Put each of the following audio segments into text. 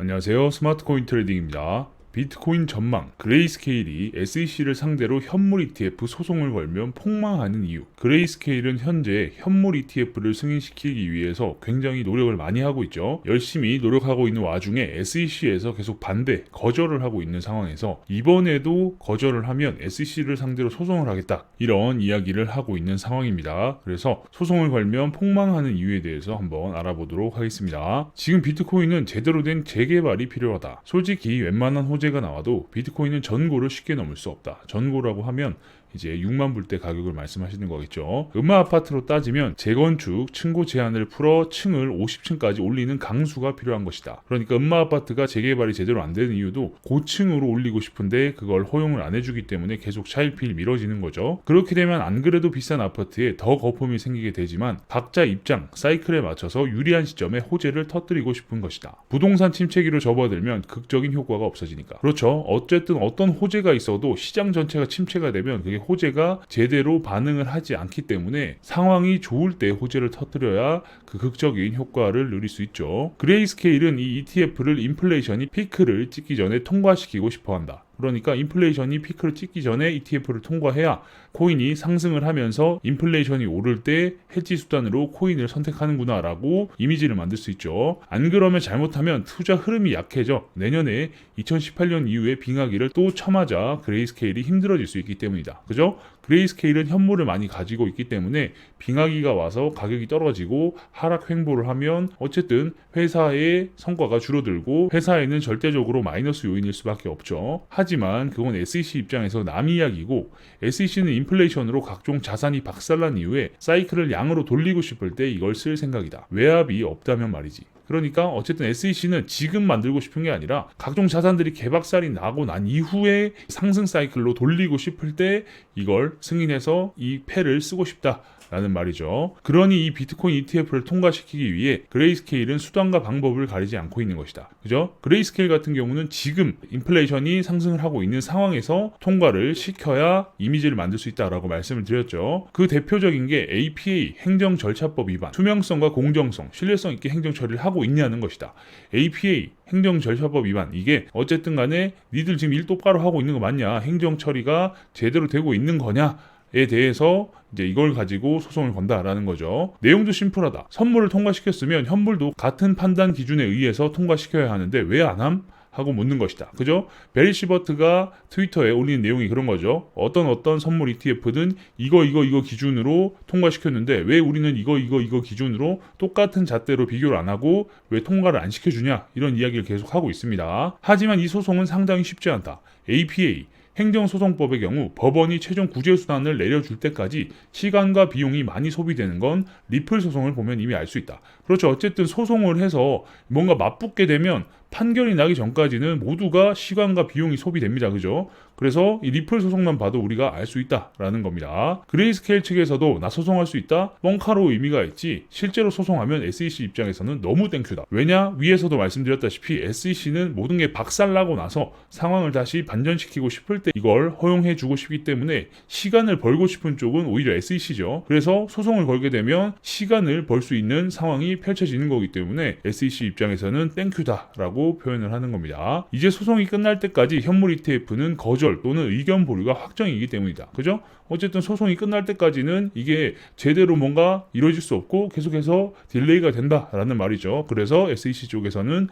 안녕하세요. 스마트코인 트레이딩입니다. 비트코인 전망, 그레이스케일이 SEC를 상대로 현물 ETF 소송을 걸면 폭망하는 이유. 그레이스케일은 현재 현물 ETF를 승인시키기 위해서 굉장히 노력을 많이 하고 있죠. 열심히 노력하고 있는 와중에 SEC에서 계속 반대, 거절을 하고 있는 상황에서 이번에도 거절을 하면 SEC를 상대로 소송을 하겠다. 이런 이야기를 하고 있는 상황입니다. 그래서 소송을 걸면 폭망하는 이유에 대해서 한번 알아보도록 하겠습니다. 지금 비트코인은 제대로 된 재개발이 필요하다. 솔직히 웬만한 호재가 나와도 비트코인은 전고를 쉽게 넘을 수 없다. 전고라고 하면 이제 6만 불대 가격을 말씀하시는 거겠죠. 음마 아파트로 따지면 재건축 층고 제한을 풀어 층을 50층까지 올리는 강수가 필요한 것이다. 그러니까 음마 아파트가 재개발이 제대로 안 되는 이유도 고층으로 올리고 싶은데 그걸 허용을 안 해주기 때문에 계속 차일피일 미뤄지는 거죠. 그렇게 되면 안 그래도 비싼 아파트에 더 거품이 생기게 되지만 각자 입장, 사이클에 맞춰서 유리한 시점에 호재를 터뜨리고 싶은 것이다. 부동산 침체기로 접어들면 극적인 효과가 없어지니까. 그렇죠. 어쨌든 어떤 호재가 있어도 시장 전체가 침체가 되면 그게 호재가 제대로 반응을 하지 않기 때문에 상황이 좋을 때 호재를 터뜨려야 그 극적인 효과를 누릴 수 있죠. 그레이스케일은 이 ETF를 인플레이션이 피크를 찍기 전에 통과시키고 싶어 한다. 그러니까 인플레이션이 피크를 찍기 전에 ETF를 통과해야 코인이 상승을 하면서 인플레이션이 오를 때 해지 수단으로 코인을 선택하는구나 라고 이미지를 만들 수 있죠. 안 그러면 잘못하면 투자 흐름이 약해져 내년에 2018년 이후에 빙하기를 또 쳐맞아 그레이스케일이 힘들어질 수 있기 때문이다. 그죠? 그레이스케일은 현물을 많이 가지고 있기 때문에 빙하기가 와서 가격이 떨어지고 하락 횡보를 하면 어쨌든 회사의 성과가 줄어들고 회사에는 절대적으로 마이너스 요인일 수밖에 없죠. 하지만 그건 SEC 입장에서 남 이야기고 SEC는 인플레이션으로 각종 자산이 박살난 이후에 사이클을 양으로 돌리고 싶을 때 이걸 쓸 생각이다. 외압이 없다면 말이지. 그러니까 어쨌든 SEC는 지금 만들고 싶은 게 아니라 각종 자산들이 개박살이 나고 난 이후에 상승 사이클로 돌리고 싶을 때 이걸 승인해서 이 패를 쓰고 싶다. 라는 말이죠. 그러니 이 비트코인 ETF를 통과시키기 위해 그레이스케일은 수단과 방법을 가리지 않고 있는 것이다. 그죠? 그레이스케일 같은 경우는 지금 인플레이션이 상승을 하고 있는 상황에서 통과를 시켜야 이미지를 만들 수 있다라고 말씀을 드렸죠. 그 대표적인 게 APA 행정절차법 위반, 투명성과 공정성, 신뢰성 있게 행정 처리를 하고 있냐는 것이다. APA 행정절차법 위반, 이게 어쨌든 간에 니들 지금 일 똑바로 하고 있는 거 맞냐? 행정 처리가 제대로 되고 있는 거냐? 에 대해서 이제 이걸 가지고 소송을 건다라는 거죠. 내용도 심플하다. 선물을 통과시켰으면 현물도 같은 판단 기준에 의해서 통과시켜야 하는데 왜 안 함? 하고 묻는 것이다. 그죠? 베리 시버트가 트위터에 올린 내용이 그런 거죠. 어떤 선물 ETF든 이거 기준으로 통과시켰는데 왜 우리는 이거 기준으로 똑같은 잣대로 비교를 안 하고 왜 통과를 안 시켜주냐? 이런 이야기를 계속 하고 있습니다. 하지만 이 소송은 상당히 쉽지 않다. APA 행정소송법의 경우 법원이 최종 구제수단을 내려줄 때까지 시간과 비용이 많이 소비되는 건 리플 소송을 보면 이미 알 수 있다. 그렇죠. 어쨌든 소송을 해서 뭔가 맞붙게 되면 판결이 나기 전까지는 모두가 시간과 비용이 소비됩니다. 그죠? 그래서 이 리플 소송만 봐도 우리가 알 수 있다라는 겁니다. 그레이스케일 측에서도 나 소송할 수 있다? 뻥카로 의미가 있지 실제로 소송하면 SEC 입장에서는 너무 땡큐다. 왜냐? 위에서도 말씀드렸다시피 SEC는 모든 게 박살나고 나서 상황을 다시 반전시키고 싶을 때 이걸 허용해주고 싶기 때문에 시간을 벌고 싶은 쪽은 오히려 SEC죠. 그래서 소송을 걸게 되면 시간을 벌 수 있는 상황이 펼쳐지는 거기 때문에 SEC 입장에서는 땡큐다라고 표현을 하는 겁니다. 이제 소송이 끝날 때까지 현물 ETF는 거절 또는 의견 보류가 확정이기 때문이다. 그죠? 어쨌든 소송이 끝날 때까지는 이게 제대로 뭔가 이루어질 수 없고 계속해서 딜레이가 된다라는 말이죠. 그래서 SEC 쪽에서는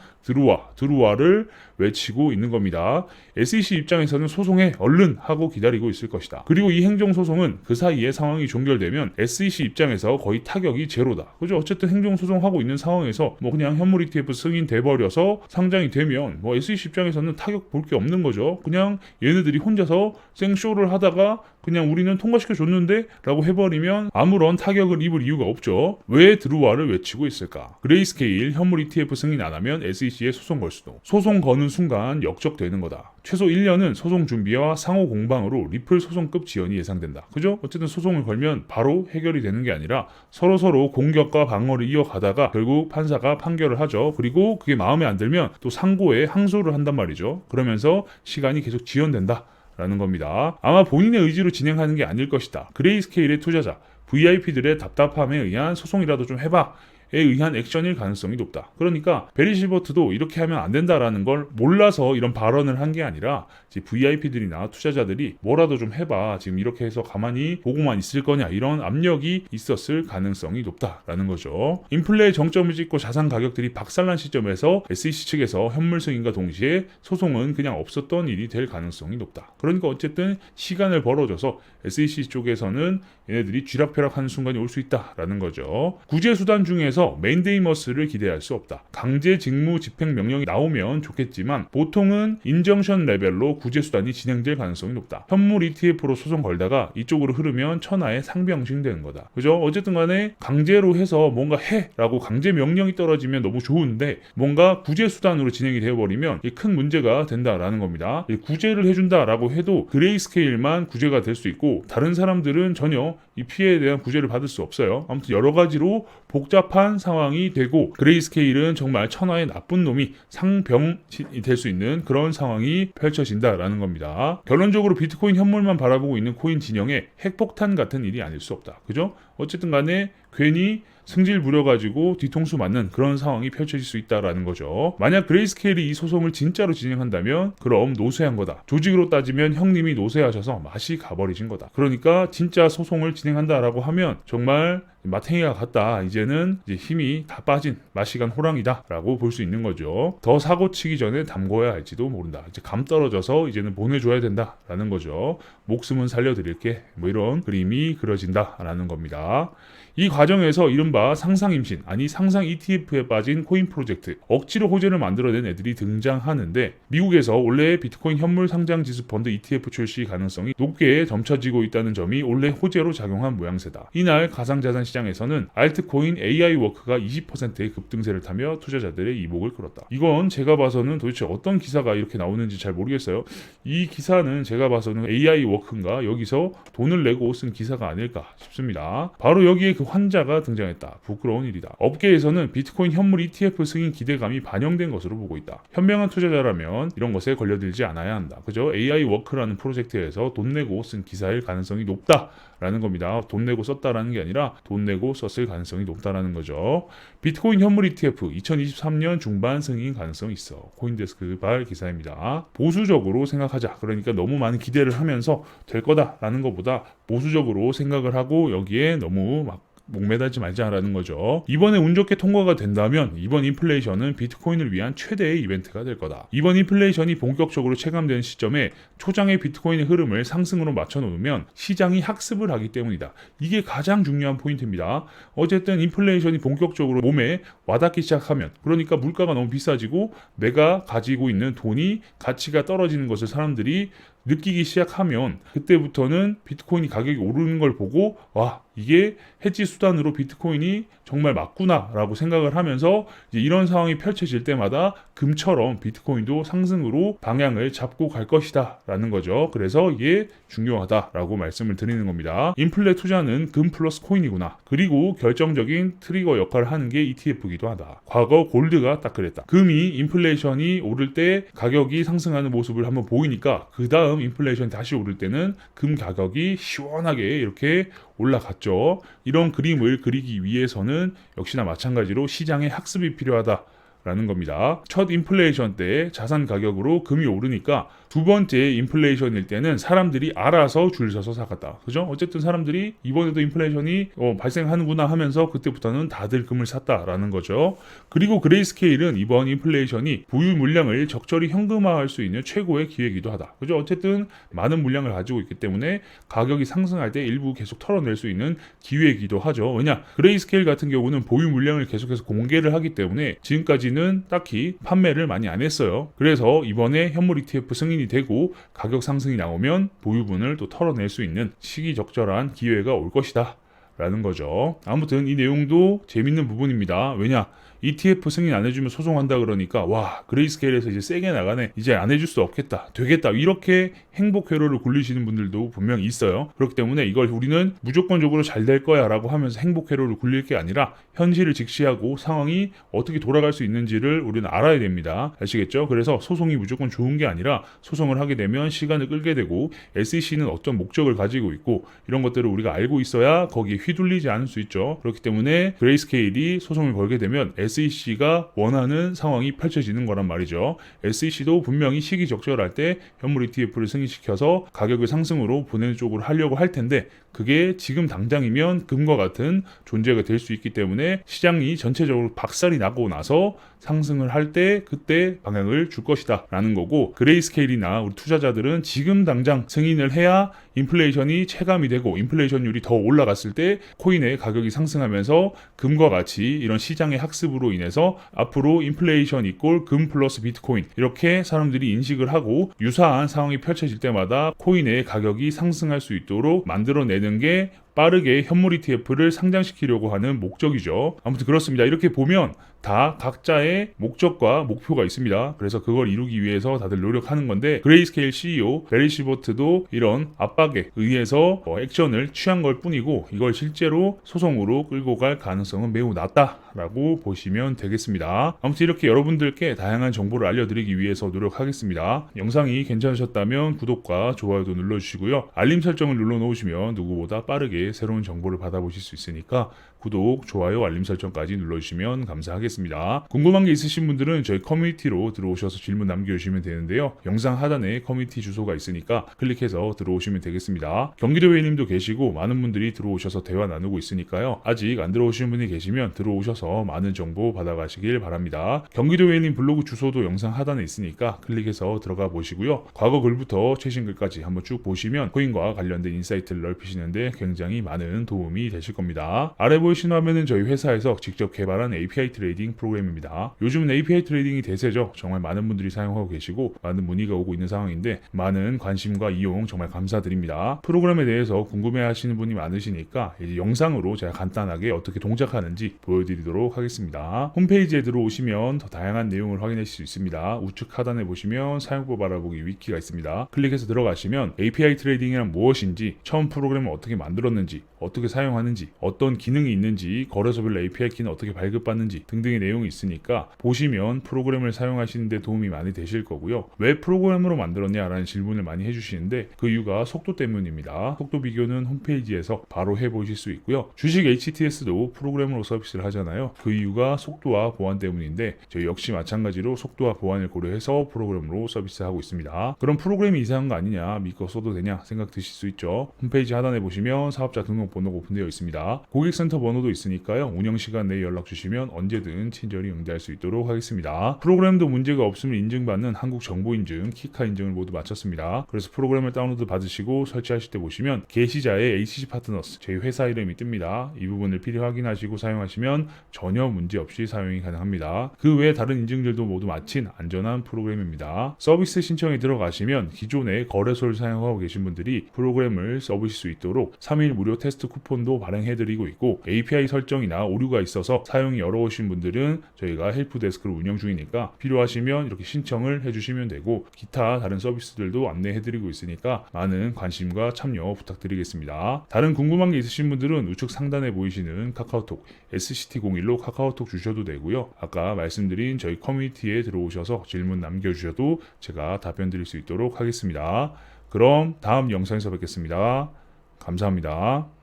드루아를 외치고 있는 겁니다. SEC 입장에서는 소송에 얼른 하고 기다리고 있을 것이다. 그리고 이 행정소송은 그 사이에 상황이 종결되면 SEC 입장에서 거의 타격이 제로다. 그죠? 어쨌든 행정소송하고 있는 상황에서 뭐 그냥 현물 ETF 승인돼 버려서 상장이 되면 뭐 SEC 입장에서는 타격 볼 게 없는 거죠. 그냥 얘네들이 혼자서 생쇼를 하다가 그냥 우리는 통과시켜 줬는데 라고 해버리면 아무런 타격을 입을 이유가 없죠. 왜 드루아를 외치고 있을까? 그레이스케일 현물 ETF 승인 안 하면 SEC에 소송 걸 수도. 소송 거는 순간 역적되는 거다. 최소 1년은 소송 준비와 상호 공방으로 리플 소송급 지연이 예상된다. 그죠? 어쨌든 소송을 걸면 바로 해결이 되는 게 아니라 서로 공격과 방어를 이어가다가 결국 판사가 판결을 하죠. 그리고 그게 마음에 안 들면 또 상고에 항소를 한단 말이죠. 그러면서 시간이 계속 지연된다. 라는 겁니다. 아마 본인의 의지로 진행하는 게 아닐 것이다. 그레이스케일의 투자자, VIP들의 답답함에 의한 소송이라도 좀 해봐. 의한 액션일 가능성이 높다. 그러니까 베리 실버트도 이렇게 하면 안 된다라는 걸 몰라서 이런 발언을 한 게 아니라 VIP들이나 투자자들이 뭐라도 좀 해봐. 지금 이렇게 해서 가만히 보고만 있을 거냐. 이런 압력이 있었을 가능성이 높다라는 거죠. 인플레의 정점을 찍고 자산 가격들이 박살난 시점에서 SEC 측에서 현물 승인과 동시에 소송은 그냥 없었던 일이 될 가능성이 높다. 그러니까 어쨌든 시간을 벌어줘서 SEC 쪽에서는 얘네들이 쥐락펴락하는 순간이 올 수 있다라는 거죠. 구제 수단 중에서 맨데이머스를 기대할 수 없다. 강제 직무 집행 명령이 나오면 좋겠지만 보통은 인정션 레벨로 구제 수단이 진행될 가능성이 높다. 현물 ETF로 소송 걸다가 이쪽으로 흐르면 천하의 상병신 되는 거다. 그죠? 어쨌든 간에 강제로 해서 뭔가 해라고 강제 명령이 떨어지면 너무 좋은데 뭔가 구제 수단으로 진행이 되어버리면 큰 문제가 된다라는 겁니다. 구제를 해준다라고 해도 그레이스케일만 구제가 될 수 있고 다른 사람들은 전혀 이 피해에 대한 구제를 받을 수 없어요. 아무튼 여러 가지로 복잡한 상황이 되고 그레이스케일은 정말 천하의 나쁜 놈이 상병이 될 수 있는 그런 상황이 펼쳐진다라는 겁니다. 결론적으로 비트코인 현물만 바라보고 있는 코인 진영에 핵폭탄 같은 일이 아닐 수 없다. 그죠? 어쨌든 간에 괜히 승질 부려가지고 뒤통수 맞는 그런 상황이 펼쳐질 수 있다라는 거죠. 만약 그레이스케일이 이 소송을 진짜로 진행한다면 그럼 노쇠한 거다. 조직으로 따지면 형님이 노쇠하셔서 맛이 가버리신 거다. 그러니까 진짜 소송을 진행한다라고 하면 정말 마탱이가 갔다. 이제는 이제 힘이 다 빠진 마시간 호랑이다라고 볼 수 있는 거죠. 더 사고 치기 전에 담궈야 할지도 모른다. 이제 감 떨어져서 이제는 보내줘야 된다라는 거죠. 목숨은 살려드릴게. 뭐 이런 그림이 그려진다라는 겁니다. 이 과정에서 이른바 상상 임신, 아니 상상 ETF에 빠진 코인 프로젝트, 억지로 호재를 만들어낸 애들이 등장하는데 미국에서 원래 비트코인 현물 상장 지수 펀드 ETF 출시 가능성이 높게 점쳐지고 있다는 점이 원래 호재로 작용한 모양새다. 이날 가상자산 시장에서는 알트코인 AI워크가 20%의 급등세를 타며 투자자들의 이목을 끌었다. 이건 제가 봐서는 도대체 어떤 기사가 이렇게 나오는지 잘 모르겠어요. 이 기사는 제가 봐서는 AI워크인가 여기서 돈을 내고 쓴 기사가 아닐까 싶습니다. 바로 여기에 그 환자가 등장했다. 부끄러운 일이다. 업계에서는 비트코인 현물 ETF 승인 기대감이 반영된 것으로 보고 있다. 현명한 투자자라면 이런 것에 걸려들지 않아야 한다. 그죠? AI워크라는 프로젝트에서 돈 내고 쓴 기사일 가능성이 높다라는 겁니다. 돈 내고 썼다라는 게 아니라 돈 내고 썼을 가능성이 높다라는 거죠. 비트코인 현물 ETF 2023년 중반 승인 가능성이 있어. 코인데스크 발 기사입니다. 보수적으로 생각하자. 그러니까 너무 많은 기대를 하면서 될 거다라는 것보다 보수적으로 생각을 하고 여기에 너무 막 목매달지 말자라는 거죠. 이번에 운 좋게 통과가 된다면 이번 인플레이션은 비트코인을 위한 최대의 이벤트가 될 거다. 이번 인플레이션이 본격적으로 체감되는 시점에 초장의 비트코인의 흐름을 상승으로 맞춰놓으면 시장이 학습을 하기 때문이다. 이게 가장 중요한 포인트입니다. 어쨌든 인플레이션이 본격적으로 몸에 와닿기 시작하면, 그러니까 물가가 너무 비싸지고 내가 가지고 있는 돈이 가치가 떨어지는 것을 사람들이 느끼기 시작하면 그때부터는 비트코인이 가격이 오르는 걸 보고 와, 이게 해지 수단으로 비트코인이 정말 맞구나 라고 생각을 하면서 이제 이런 상황이 펼쳐질 때마다 금처럼 비트코인도 상승으로 방향을 잡고 갈 것이다 라는 거죠. 그래서 이게 중요하다라고 말씀을 드리는 겁니다. 인플레 투자는 금 플러스 코인이구나. 그리고 결정적인 트리거 역할을 하는 게 ETF이기도 하다. 과거 골드가 딱 그랬다. 금이 인플레이션이 오를 때 가격이 상승하는 모습을 한번 보이니까 그 다음 인플레이션이 다시 오를 때는 금 가격이 시원하게 이렇게 올라갔죠. 이런 그림을 그리기 위해서는 역시나 마찬가지로 시장의 학습이 필요하다라는 겁니다. 첫 인플레이션 때 자산 가격으로 금이 오르니까 두 번째 인플레이션일 때는 사람들이 알아서 줄 서서 사갔다. 그죠? 어쨌든 사람들이 이번에도 인플레이션이 발생하는구나 하면서 그때부터는 다들 금을 샀다라는 거죠. 그리고 그레이스케일은 이번 인플레이션이 보유 물량을 적절히 현금화할 수 있는 최고의 기회이기도 하다. 그죠? 어쨌든 많은 물량을 가지고 있기 때문에 가격이 상승할 때 일부 계속 털어낼 수 있는 기회이기도 하죠. 왜냐? 그레이스케일 같은 경우는 보유 물량을 계속해서 공개를 하기 때문에 지금까지는 딱히 판매를 많이 안 했어요. 그래서 이번에 현물 ETF 승인이 되고 가격 상승이 나오면 보유분을 또 털어낼 수 있는 시기적절한 기회가 올 것이다 라는 거죠. 아무튼 이 내용도 재밌는 부분입니다. 왜냐? ETF 승인 안 해주면 소송한다 그러니까 와 그레이스케일에서 이제 세게 나가네 이제 안 해줄 수 없겠다 되겠다 이렇게 행복 회로를 굴리시는 분들도 분명히 있어요. 그렇기 때문에 이걸 우리는 무조건적으로 잘 될 거야 라고 하면서 행복 회로를 굴릴 게 아니라 현실을 직시하고 상황이 어떻게 돌아갈 수 있는지를 우리는 알아야 됩니다. 아시겠죠? 그래서 소송이 무조건 좋은 게 아니라 소송을 하게 되면 시간을 끌게 되고 SEC는 어떤 목적을 가지고 있고 이런 것들을 우리가 알고 있어야 거기에 휘둘리지 않을 수 있죠. 그렇기 때문에 그레이스케일이 소송을 걸게 되면 SEC가 원하는 상황이 펼쳐지는 거란 말이죠. SEC도 분명히 시기적절할 때 현물 ETF를 승인시켜서 가격을 상승으로 보내는 쪽으로 하려고 할 텐데 그게 지금 당장이면 금과 같은 존재가 될 수 있기 때문에 시장이 전체적으로 박살이 나고 나서 상승을 할 때 그때 방향을 줄 것이다 라는 거고 그레이스케일이나 우리 투자자들은 지금 당장 승인을 해야 인플레이션이 체감이 되고 인플레이션율이 더 올라갔을 때 코인의 가격이 상승하면서 금과 같이 이런 시장의 학습으로 인해서 앞으로 인플레이션 이꼴 금 플러스 비트코인 이렇게 사람들이 인식을 하고 유사한 상황이 펼쳐질 때마다 코인의 가격이 상승할 수 있도록 만들어내는 게 빠르게 현물 ETF를 상장시키려고 하는 목적이죠. 아무튼 그렇습니다. 이렇게 보면 다 각자의 목적과 목표가 있습니다. 그래서 그걸 이루기 위해서 다들 노력하는 건데 그레이스케일 CEO 베리 시버트도 이런 압박에 의해서 액션을 취한 걸 뿐이고 이걸 실제로 소송으로 끌고 갈 가능성은 매우 낮다라고 보시면 되겠습니다. 아무튼 이렇게 여러분들께 다양한 정보를 알려드리기 위해서 노력하겠습니다. 영상이 괜찮으셨다면 구독과 좋아요도 눌러주시고요. 알림 설정을 눌러놓으시면 누구보다 빠르게 새로운 정보를 받아보실 수 있으니까 구독, 좋아요, 알림 설정까지 눌러주시면 감사하겠습니다. 궁금한 게 있으신 분들은 저희 커뮤니티로 들어오셔서 질문 남겨주시면 되는데요. 영상 하단에 커뮤니티 주소가 있으니까 클릭해서 들어오시면 되겠습니다. 경기도 회원님도 계시고 많은 분들이 들어오셔서 대화 나누고 있으니까요. 아직 안 들어오신 분이 계시면 들어오셔서 많은 정보 받아가시길 바랍니다. 경기도 회원님 블로그 주소도 영상 하단에 있으니까 클릭해서 들어가 보시고요. 과거 글부터 최신 글까지 한번 쭉 보시면 코인과 관련된 인사이트를 넓히시는데 굉장히 많은 도움이 되실 겁니다. 아래 보이시는 화면은 저희 회사에서 직접 개발한 API 트레이딩 프로그램입니다. 요즘은 API 트레이딩이 대세죠. 정말 많은 분들이 사용하고 계시고 많은 문의가 오고 있는 상황인데 많은 관심과 이용 정말 감사드립니다. 프로그램에 대해서 궁금해하시는 분이 많으시니까 이제 영상으로 제가 간단하게 어떻게 동작하는지 보여드리도록 하겠습니다. 홈페이지에 들어오시면 더 다양한 내용을 확인하실 수 있습니다. 우측 하단에 보시면 사용법 알아보기 위키가 있습니다. 클릭해서 들어가시면 API 트레이딩이란 무엇인지, 처음 프로그램을 어떻게 만들었는지, 어떻게 사용하는지, 어떤 기능이 있는지, 거래소별로 API 키는 어떻게 발급받는지 등등의 내용이 있으니까 보시면 프로그램을 사용하시는 데 도움이 많이 되실 거고요. 왜 프로그램으로 만들었냐라는 질문을 많이 해주시는데 그 이유가 속도 때문입니다. 속도 비교는 홈페이지에서 바로 해보실 수 있고요. 주식 HTS도 프로그램으로 서비스를 하잖아요. 그 이유가 속도와 보안 때문인데 저희 역시 마찬가지로 속도와 보안을 고려해서 프로그램으로 서비스하고 있습니다. 그럼 프로그램이 이상한 거 아니냐, 믿고 써도 되냐 생각 드실 수 있죠. 홈페이지 하단에 보시면 사업자 등록번호가 오픈되어 있습니다. 고객센터 번호도 있으니까요. 운영시간 내에 연락 주시면 언제든 친절히 응대할 수 있도록 하겠습니다. 프로그램도 문제가 없음을 인증받는 한국정보인증, 키카 인증을 모두 마쳤습니다. 그래서 프로그램을 다운로드 받으시고 설치하실 때 보시면 게시자에 HC 파트너스, 저희 회사 이름이 뜹니다. 이 부분을 필히 확인하시고 사용하시면 전혀 문제 없이 사용이 가능합니다. 그 외에 다른 인증들도 모두 마친 안전한 프로그램입니다. 서비스 신청에 들어가시면 기존에 거래소를 사용하고 계신 분들이 프로그램을 써보실 수 있도록 3일 무료 테스트 쿠폰도 발행해드리고 있고 API 설정이나 오류가 있어서 사용이 어려우신 분들은 저희가 헬프데스크를 운영 중이니까 필요하시면 이렇게 신청을 해주시면 되고 기타 다른 서비스들도 안내해드리고 있으니까 많은 관심과 참여 부탁드리겠습니다. 다른 궁금한 게 있으신 분들은 우측 상단에 보이시는 카카오톡 SCT01로 카카오톡 주셔도 되고요. 아까 말씀드린 저희 커뮤니티에 들어오셔서 질문 남겨주셔도 제가 답변 드릴 수 있도록 하겠습니다. 그럼 다음 영상에서 뵙겠습니다. 감사합니다.